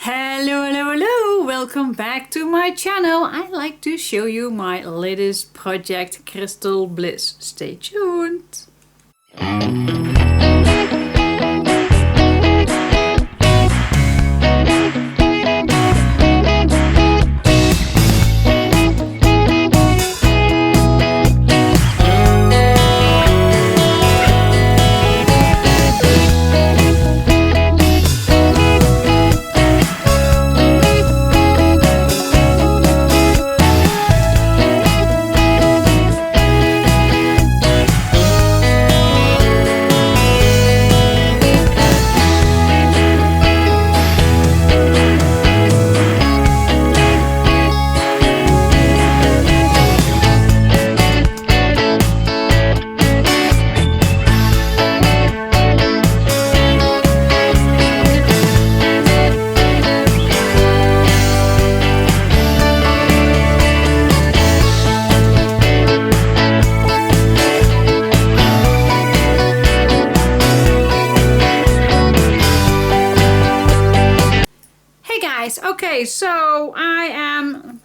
Hello, hello, hello! Welcome back to my channel. I like to show you my latest project, Crystal Bliss. Stay tuned! Okay, so I am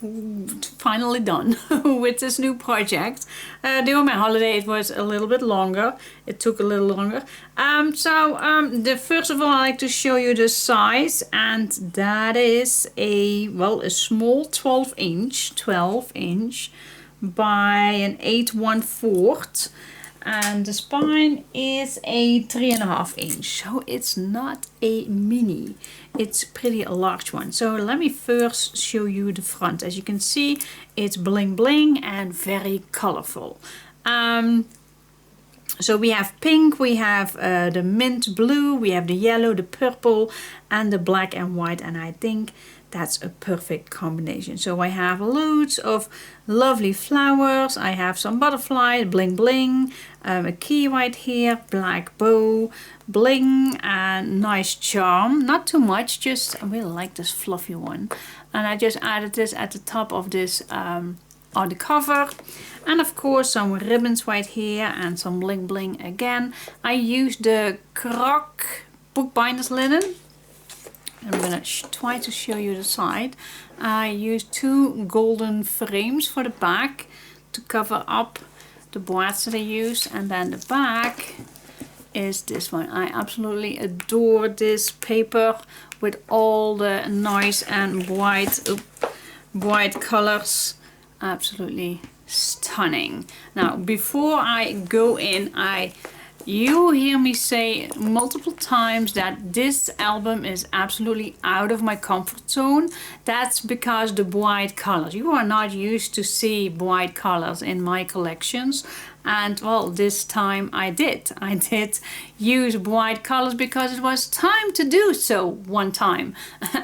finally done with this new project. During my holiday it was a little bit longer. It took a little longer. First of all, I like to show you the size, and that is a small 12 inch by an 8 1/4. And the spine is a 3.5 inch, so it's not a mini, it's pretty a large one. So let me first show you the front. As you can see, it's bling bling and very colorful. So we have pink, we have the mint blue, we have the yellow, the purple, and the black and white, and I think that's a perfect combination. So I have loads of lovely flowers. I have some butterfly, bling bling, a key right here, black bow, bling, and nice charm. Not too much, just I really like this fluffy one. And I just added this at the top of this on the cover. And of course some ribbons right here and some bling bling again. I used the Croc bookbinders linen. I'm gonna try to show you the side. I used 2 golden frames for the back to cover up the boards that I used, and then the back is this one. I absolutely adore this paper with all the nice and bright colors. Absolutely stunning. Now before I go in, you hear me say multiple times that this album is absolutely out of my comfort zone. That's because the bright colors. You are not used to see bright colors in my collections. And well, this time I did use bright colors because it was time to do so one time.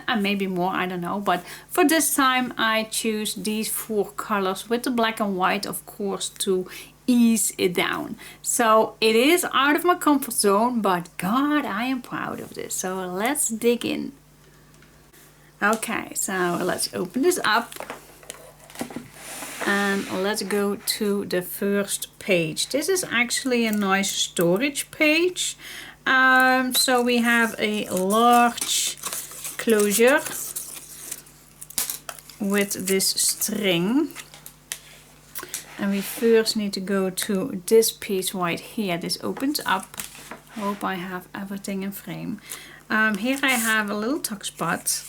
And maybe more, I don't know. But for this time I choose these 4 colors with the black and white, of course, to ease it down. So it is out of my comfort zone, but God, I am proud of this. So let's dig in. Okay, so let's open this up and let's go to the first page. This is actually a nice storage page. So we have a large closure with this string. And we first need to go to this piece right here. This opens up. Hope I have everything in frame. Here I have a little tuck spot.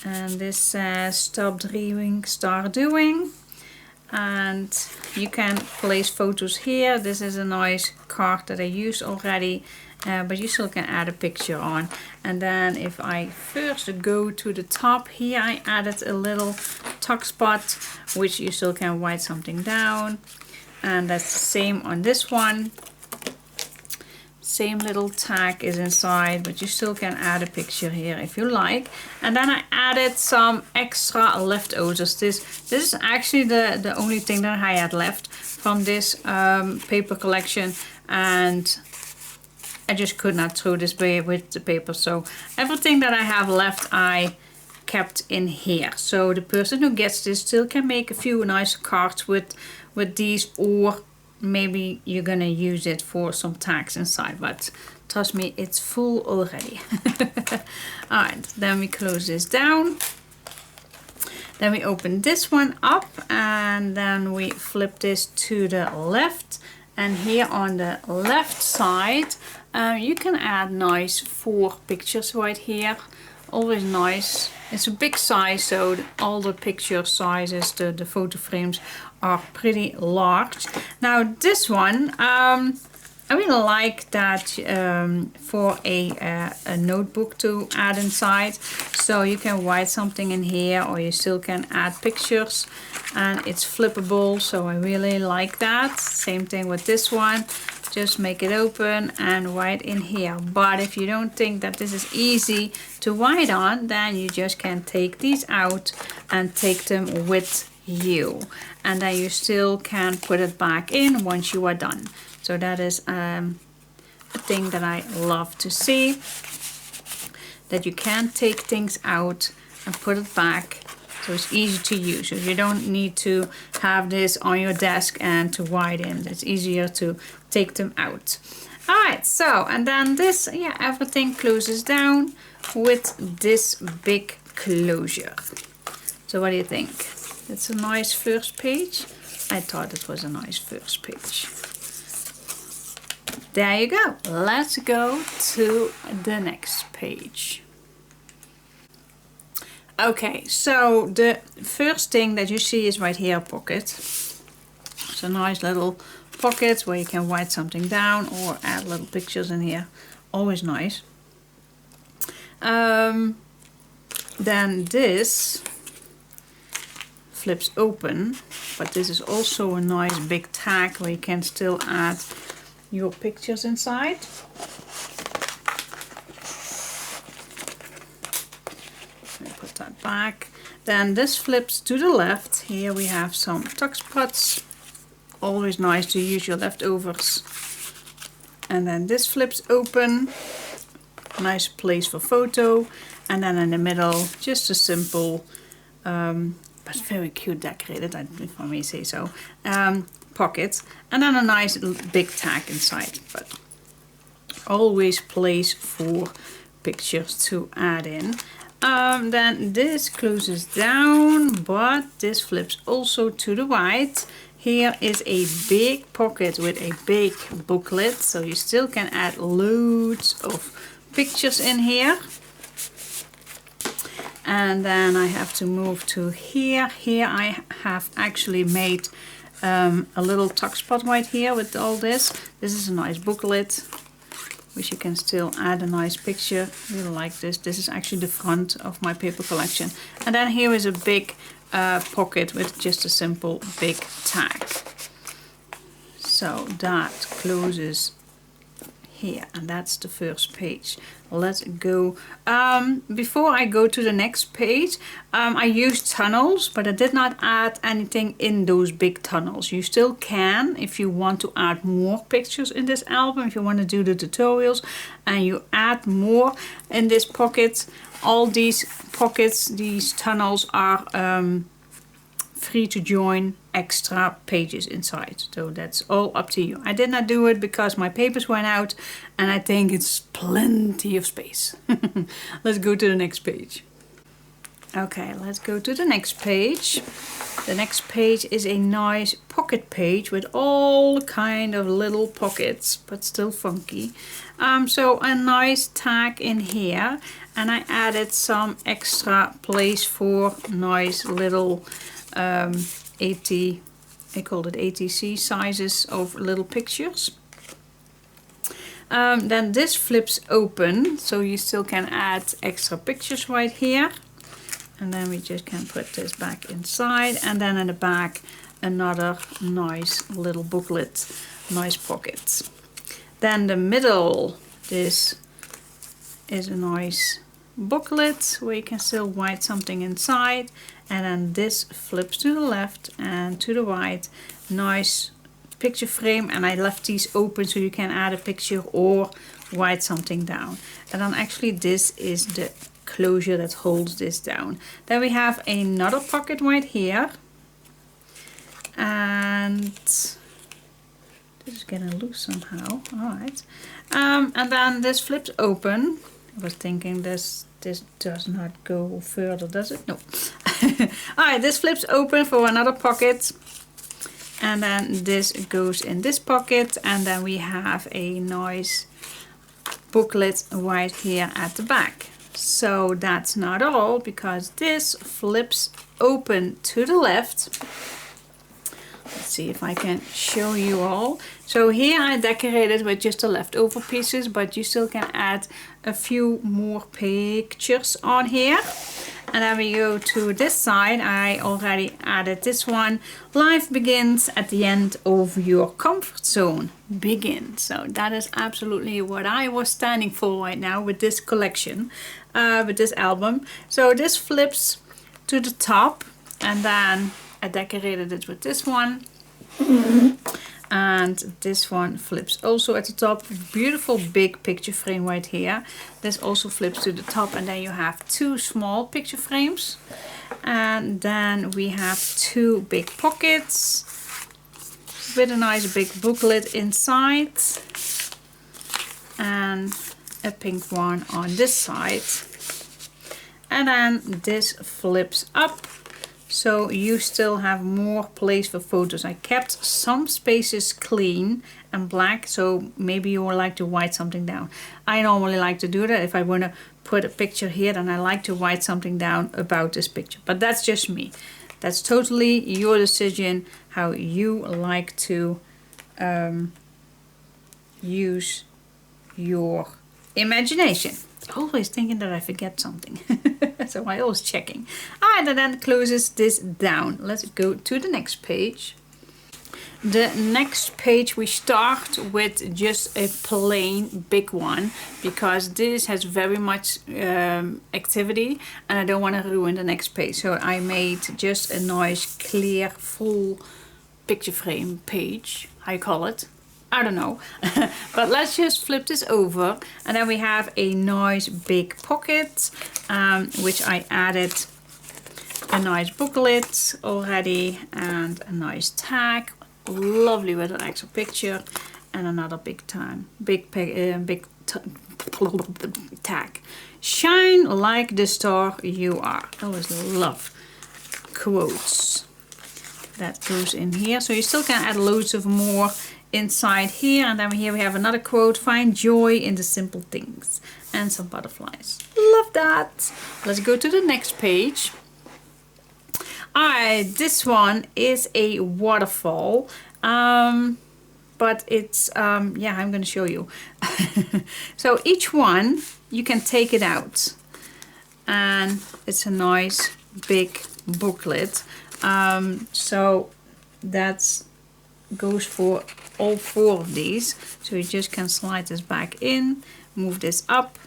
And this says stop dreaming, start doing. And you can place photos here. This is a nice card that I used already. But you still can add a picture on. And then if I first go to the top here, I added a little tuck spot, which you still can write something down. And that's the same on this one. Same little tag is inside, but you still can add a picture here if you like. And then I added some extra leftovers. This is actually the only thing that I had left from this paper collection, and I just could not throw this away with the paper. So everything that I have left I kept in here. So the person who gets this still can make a few nice cards with these, or maybe you're gonna use it for some tags inside, but Trust me, it's full already. Alright, then we close this down. Then we open this one up and then we flip this to the left. And here on the left side, you can add nice 4 pictures right here. Always nice. It's a big size, so all the picture sizes, the photo frames are pretty large. Now this one, I really like that for a notebook to add inside. So you can write something in here or you still can add pictures. And it's flippable, so I really like that. Same thing with this one. Just make it open and write in here. But if you don't think that this is easy to write on, then you just can take these out and take them with you. And then you still can put it back in once you are done. So that is a thing that I love to see. That you can take things out and put it back. So it's easy to use. So you don't need to have this on your desk and to write in. It's easier to take them out. Alright, so and then this, yeah, everything closes down with this big closure. So what do you think? It's a nice first page. I thought it was a nice first page. There you go. Let's go to the next page. Okay, so the first thing that you see is right here, a pocket. It's a nice little pocket where you can write something down or add little pictures in here. Always nice. Then this flips open, but this is also a nice big tag where you can still add your pictures inside. Put that back. Then this flips to the left. Here we have some tuck spots. Always nice to use your leftovers. And then this flips open. Nice place for photo. And then in the middle, just a simple, but very cute decorated, if I may say so, pocket. And then a nice big tag inside. But always place for pictures to add in. Then this closes down, but this flips also to the right. Here is a big pocket with a big booklet, so you still can add loads of pictures in here. And then I have to move to here. Here I have actually made a little tuck spot right here with all this. This is a nice booklet, which you can still add a nice picture. I really like this. This is actually the front of my paper collection. And then here is a big pocket with just a simple big tag. So that closes here, and that's the first page. Let's go. Before I go to the next page, I used tunnels, but I did not add anything in those big tunnels. You still can if you want to add more pictures in this album, if you want to do the tutorials and you add more in this pocket. All these pockets, these tunnels are free to join extra pages inside, so that's all up to you. I did not do it because my papers went out and I think it's plenty of space. Let's go to the next page. Okay, let's go to the next page. The next page is a nice pocket page with all kind of little pockets, but still funky. So a nice tag in here, and I added some extra place for nice little 80, I called it ATC sizes of little pictures. Then this flips open, so you still can add extra pictures right here. And then we just can put this back inside, and then in the back another nice little booklet, nice pockets. Then the middle, this is a nice booklet where you can still write something inside, and then this flips to the left and to the right. Nice picture frame, and I left these open so you can add a picture or write something down. And then actually this is the closure that holds this down. Then we have another pocket right here, and This is getting loose somehow. Alright. And then this flips open. I was thinking this does not go further, does it? No. Alright, this flips open for another pocket. And then this goes in this pocket. And then we have a nice booklet right here at the back. So that's not all, because this flips open to the left. Let's see if I can show you all. So here I decorated with just the leftover pieces, but you still can add a few more pictures on here. And then we go to this side. I already added this one. Life begins at the end of your comfort zone. Begin. So that is absolutely what I was standing for right now with this collection, with this album. So this flips to the top, and then I decorated it with this one. And this one flips also at the top. Beautiful big picture frame right here. This also flips to the top, and then you have two small picture frames. And then we have two big pockets with a nice big booklet inside. And a pink one on this side. And then this flips up. So you still have more place for photos. I kept some spaces clean and black, so maybe you would like to write something down. I normally like to do that. If I want to put a picture here, then I like to write something down about this picture. But that's just me. That's totally your decision how you like to use your imagination. Always thinking that I forget something. So I always checking. Alright, and then closes this down. Let's go to the next page. The next page we start with just a plain big one, because this has very much activity and I don't want to ruin the next page. So I made just a nice clear full picture frame page, I call it. I don't know. But let's just flip this over, and then we have a nice big pocket, which I added a nice booklet already and a nice tag, lovely with an extra picture, and another big tag. Shine like the star you are. I always love quotes. That goes in here, so you still can add loads of more inside here. And then here we have another quote: find joy in the simple things, and some butterflies. Love that. Let's go to the next page. Alright, this one is a waterfall, but it's yeah, I'm gonna show you. So each one you can take it out, and it's a nice big booklet. So that's goes for all four of these. So you just can slide this back in, move this up.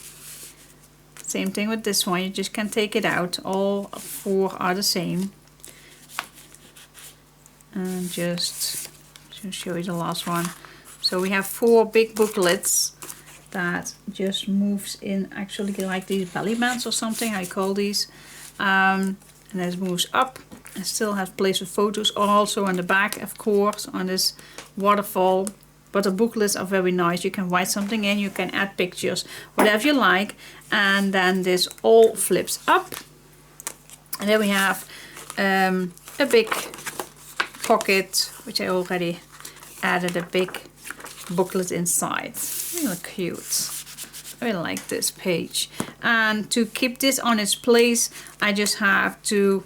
Same thing with this one, you just can take it out. All four are the same. And just to show you the last one. So we have four big booklets that just moves in, actually like these belly bands or something, I call these. And this moves up and still has place for photos, also on the back, of course, on this waterfall. But the booklets are very nice. You can write something in, you can add pictures, whatever you like. And then this all flips up. And then we have a big pocket, which I already added a big booklet inside. Really cute. I really like this page. And to keep this on its place, I just have to,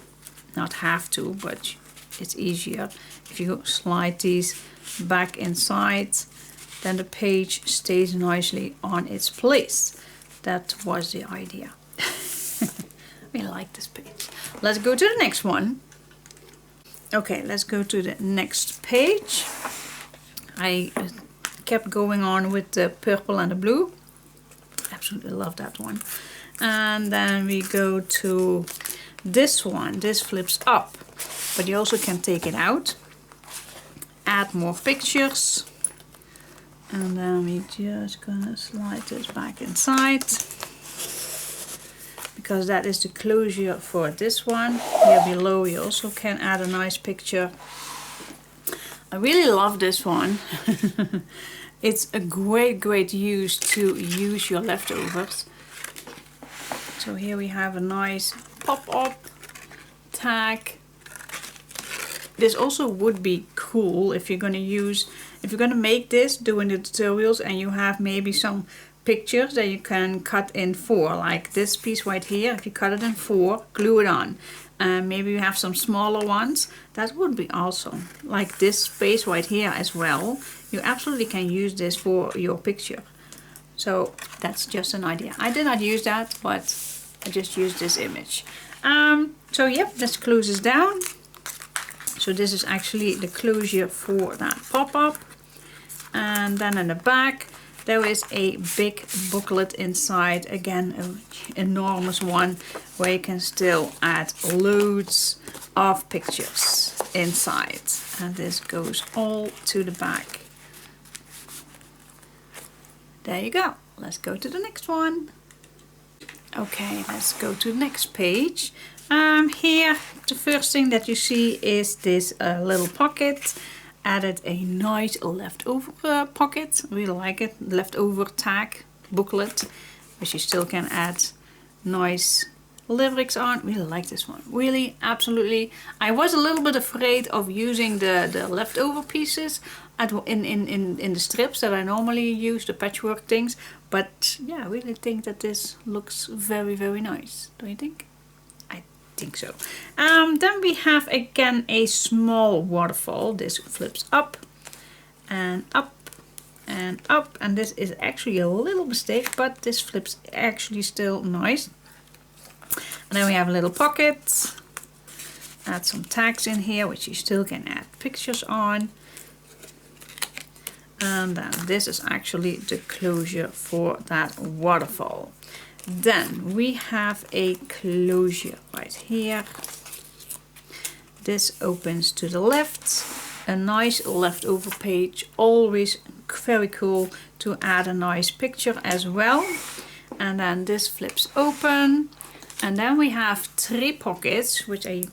not have to, but it's easier if you slide these back inside, then the page stays nicely on its place. That was the idea. I really like this page. Let's go to the next one. Okay, let's go to the next page. I kept going on with the purple and the blue. Absolutely love that one. And then we go to this one. This flips up, but you also can take it out, add more pictures, and then we just gonna slide this back inside, because that is the closure for this one. Here below you also can add a nice picture. I really love this one. It's a great use to use your leftovers. So here we have a nice pop-up tag. This also would be cool if you're gonna make this doing the tutorials and you have maybe some pictures that you can cut in 4, like this piece right here. If you cut it in 4, glue it on. Maybe you have some smaller ones. That would be awesome. Like this space right here as well. You absolutely can use this for your picture. So that's just an idea. I did not use that, but I just used this image. So yep, this closes down. So this is actually the closure for that pop-up. And then in the back, there is a big booklet inside. Again, an enormous one where you can still add loads of pictures inside. And this goes all to the back. There you go. Let's go to the next one. Okay, let's go to the next page. Here, the first thing that you see is this little pocket. Added a nice leftover pocket. Really like it. Leftover tag booklet, which you still can add nice limericks on. Really like this one. Really, absolutely. I was a little bit afraid of using the leftover pieces in the strips that I normally use, the patchwork things. But yeah, I really think that this looks very nice. Don't you think? Think so. Then we have again a small waterfall. This flips up and up and up, and this is actually a little mistake, but this flips actually still nice. And then we have a little pocket. Add some tags in here, which you still can add pictures on. And then this is actually the closure for that waterfall. Then we have a closure right here. This opens to the left. A nice leftover page. Always very cool to add a nice picture as well. And then this flips open. And then we have 3 pockets, which I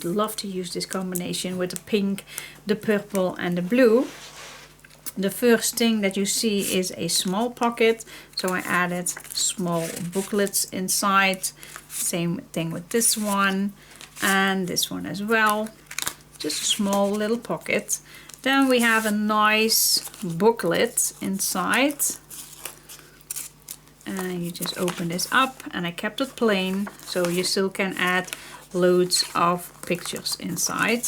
love to use this combination with the pink, the purple and the blue. The first thing that you see is a small pocket, so I added small booklets inside. Same thing with this one and this one as well. Just a small little pocket. Then we have a nice booklet inside. And you just open this up, and I kept it plain, so you still can add loads of pictures inside.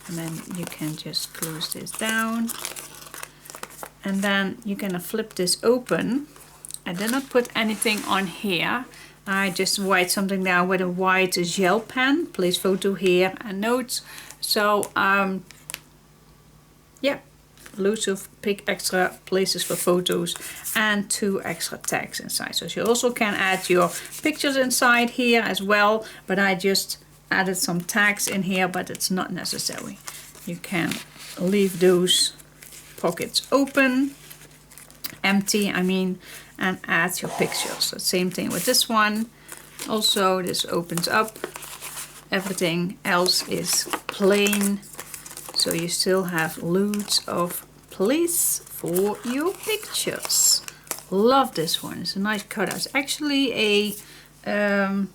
And then you can just close this down. And then you can flip this open. I did not put anything on here. I just write something down with a white gel pen. Place photo here and notes. So yeah, loads of extra places for photos and 2 extra tags inside. So you also can add your pictures inside here as well. But I just added some tags in here, but it's not necessary. You can leave those pockets open, empty I mean, and add your pictures. So same thing with this one. Also this opens up. Everything else is plain, so you still have loads of place for your pictures. Love this one. It's a nice cutout. It's actually a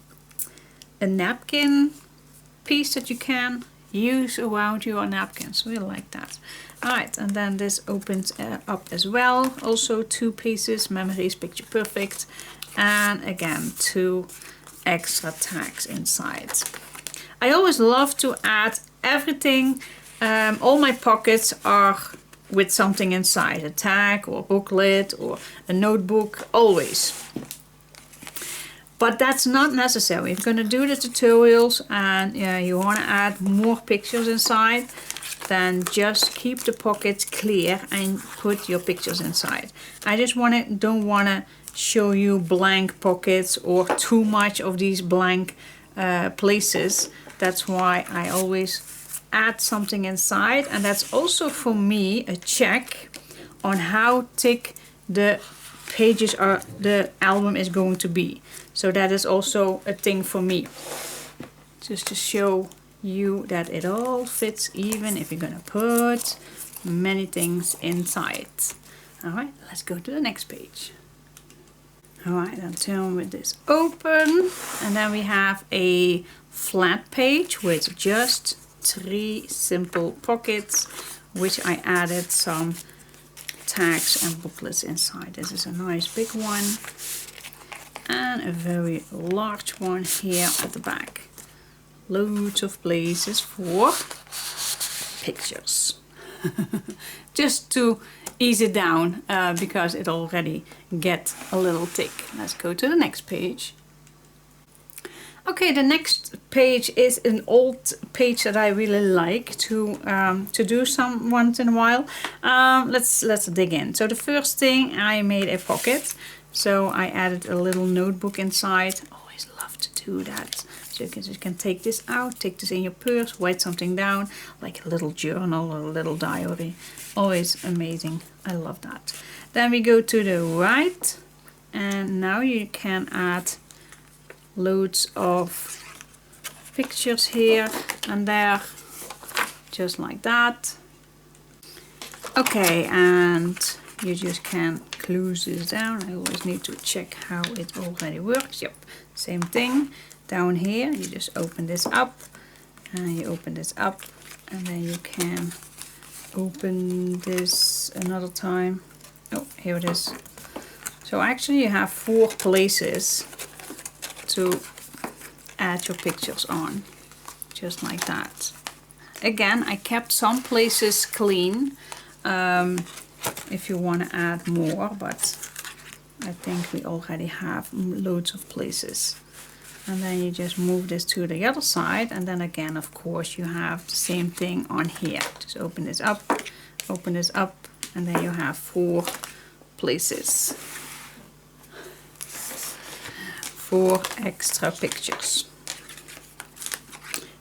napkin piece that you can use around your napkins. Really like that. Alright, and then this opens up as well. Also 2 pieces, memories, picture perfect, and again 2 extra tags inside. I always love to add everything. All my pockets are with something inside, a tag or a booklet or a notebook, always. But that's not necessary. If you're going to do the tutorials and you want to add more pictures inside, then just keep the pockets clear and put your pictures inside. I just don't want to show you blank pockets or too much of these blank places. That's why I always add something inside, and that's also for me a check on how thick the pages are, the album is going to be. So that is also a thing for me, just to show you that it all fits, even if you're gonna put many things inside. All right, let's go to the next page. All right, I'll turn with this open, and then we have a flat page with just 3 simple pockets, which I added some tags and booklets inside. This is a nice big one, and a very large one here at the back. Loads of places for pictures. Just to ease it down because it already gets a little thick. Let's go to the next page. Okay, the next page is an old page that I really like to do some once in a while. Let's dig in. So the first thing, I made a pocket. So I added a little notebook inside. Always love to do that. So you can take this out, take this in your purse, write something down, like a little journal or a little diary. Always amazing. I love that. Then we go to the right, and now you can add loads of pictures here and there, just like that. Okay, and you just can close this down. I always need to check how it already works. Yep, same thing. Down here you just open this up, and you open this up, and then you can open this another time. Oh, here it is. So actually you have 4 places to add your pictures on, just like that. Again, I kept some places clean if you want to add more, but I think we already have loads of places. And then you just move this to the other side, and then again, of course, you have the same thing on here. Just open this up, and then you have 4 places. 4 extra pictures.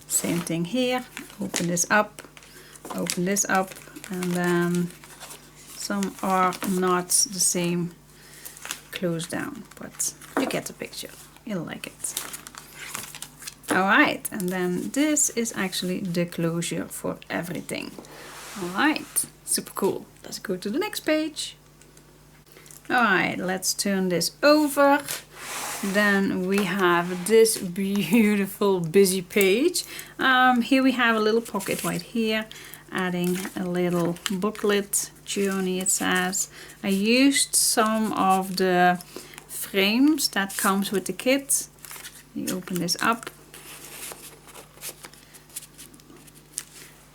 Same thing here. Open this up, and then some are not the same closed down, but you get the picture. You'll like it. Alright, and then this is actually the closure for everything. Alright, super cool. Let's go to the next page. Alright, let's turn this over. Then we have this beautiful busy page. Here we have a little pocket right here, adding a little booklet, journey it says. I used some of the frames that comes with the kit. You open this up,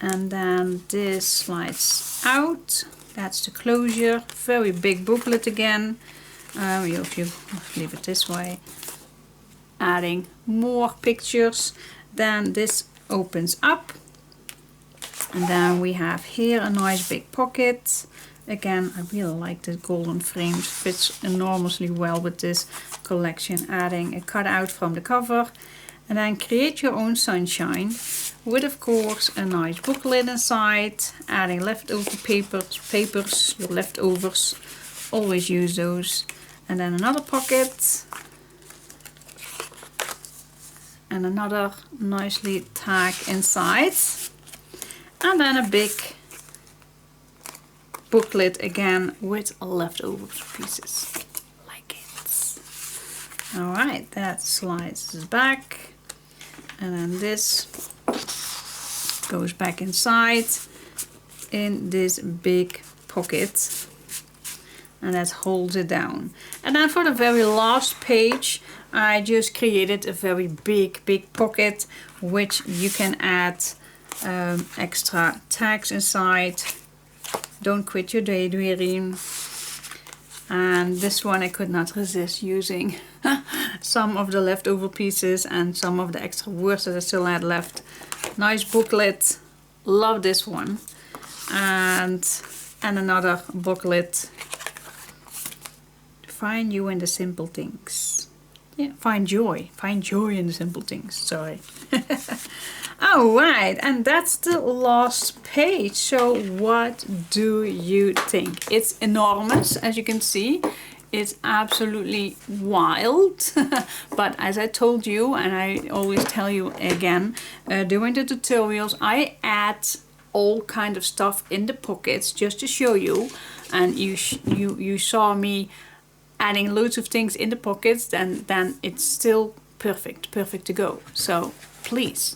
and then this slides out. That's the closure. Very big booklet again. If you leave it this way, adding more pictures. Then this opens up, and then we have here a nice big pocket. Again, I really like the golden frames, fits enormously well with this collection. Adding a cutout from the cover, and then create your own sunshine with, of course, a nice booklet inside. Adding leftover papers, your leftovers, always use those. And then another pocket, and another nicely tagged inside, and then a big booklet again with leftover pieces, like it. Alright, that slides back, and then this goes back inside in this big pocket, and that holds it down. And then for the very last page, I just created a very big pocket, which you can add extra tags inside. Don't quit your daydream. And this one I could not resist using some of the leftover pieces and some of the extra words that I still had left. Nice booklet, love this one. And another booklet. Find you in the simple things. Yeah, find joy in the simple things, sorry. Alright, and that's the last page. So what do you think? It's enormous, as you can see. is absolutely wild. But as I told you, and I always tell you again, doing the tutorials, I add all kind of stuff in the pockets just to show you. And you saw me adding loads of things in the pockets, then it's still perfect to go. So please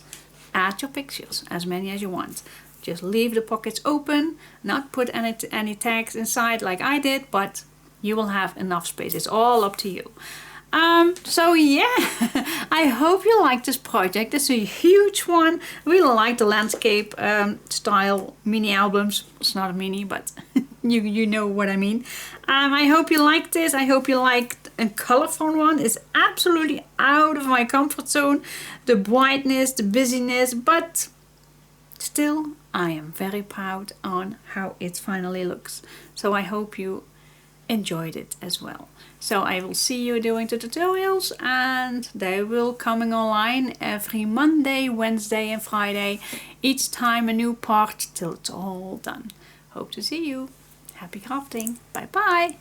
add your pictures, as many as you want. Just leave the pockets open, not put any tags inside like I did, but you will have enough space. It's all up to you. So yeah, I hope you like this project. It's a huge one. I really like the landscape style mini albums. It's not a mini, but you know what I mean. I hope you liked this. I hope you liked a colorful one. It's absolutely out of my comfort zone. The brightness, the busyness, but still I am very proud on how it finally looks. So I hope you enjoyed it as well. So I will see you doing the tutorials, and they will coming online every Monday, Wednesday and Friday. Each time a new part till it's all done. Hope to see you. Happy crafting. Bye bye.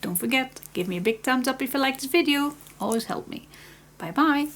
Don't forget, give me a big thumbs up if you like this video. Always help me. Bye bye.